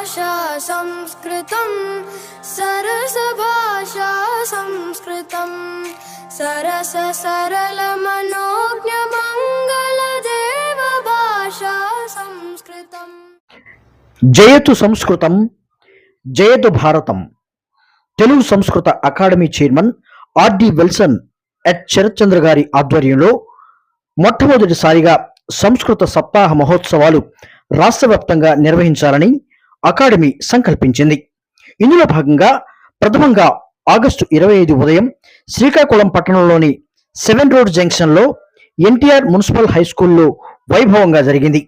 भाषा संस्कृतं सरस भाषा संस्कृतं सरस सरल मनोज्ञ मंगल देव भाषा संस्कृतं। జయతు సంస్కృతం జయతు భారతం. Telugu Samskrita academy chairman RD Wilson ఎట్ శరత్చంద్ర గారి ఆధ్వర్యంలో మొట్టమొదటిసారిగా సంస్కృత సప్తాహ మహోత్సవాలు రాష్ట్ర వ్యాప్తంగా నిర్వహించాలని అకాడమీ సంకల్పించింది. ఇందులో భాగంగా ప్రథమంగా ఆగస్టు 25 ఉదయం శ్రీకాకుళం పట్టణంలోని 7 రోడ్ జంక్షన్లో ఎన్టీఆర్ మున్సిపల్ హై స్కూల్లో వైభవంగా జరిగింది.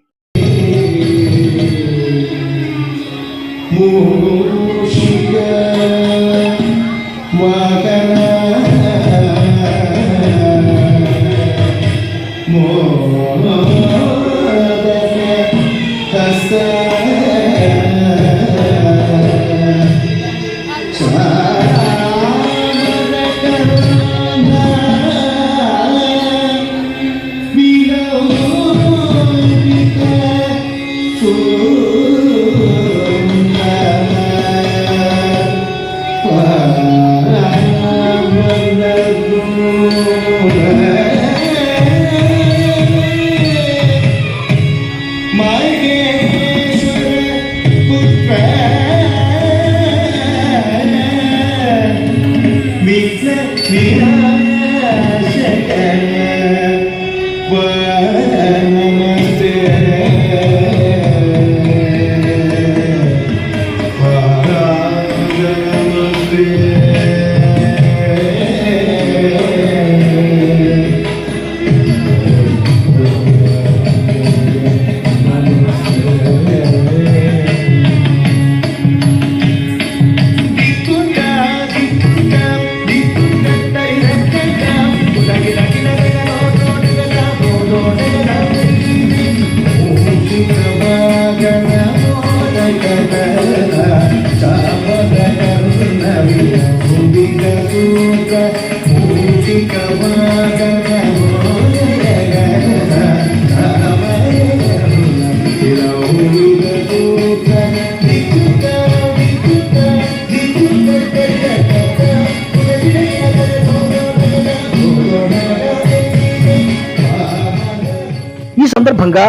ఈ సందర్భంగా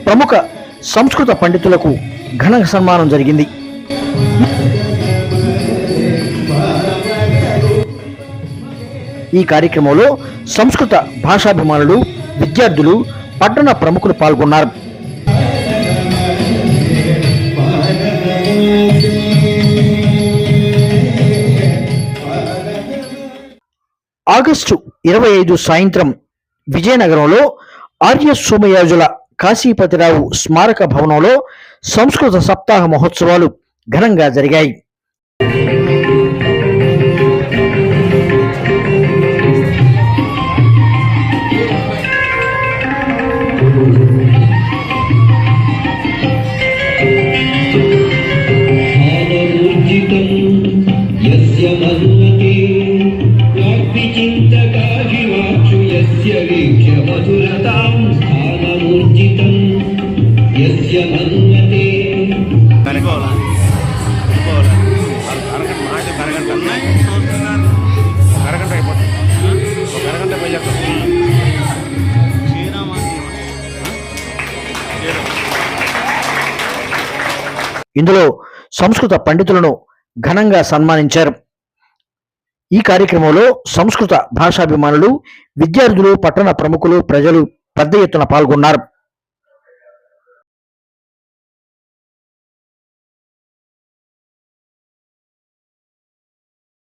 ప్రముఖ సంస్కృత పండితులకు ఘన సన్మానం జరిగింది. ఈ కార్యక్రమంలో సంస్కృత భాషాభిమానులు, విద్యార్థులు, పట్టణ ప్రముఖులు పాల్గొన్నారు. ఆగస్టు 25 సాయంత్రం విజయనగరంలో ఆర్య సోమయాజుల కాశీపతిరావు స్మారక భవనంలో సంస్కృత సప్తాహ మహోత్సవాలు ఘనంగా జరిగాయి. ఇందులో సంస్కృత పండితులను ఘనంగా సన్మానించారు. ఈ కార్యక్రమంలో సంస్కృత భాషాభిమానులు, విద్యార్థులు, పట్టణ ప్రముఖులు, ప్రజలు పెద్ద ఎత్తున పాల్గొన్నారు.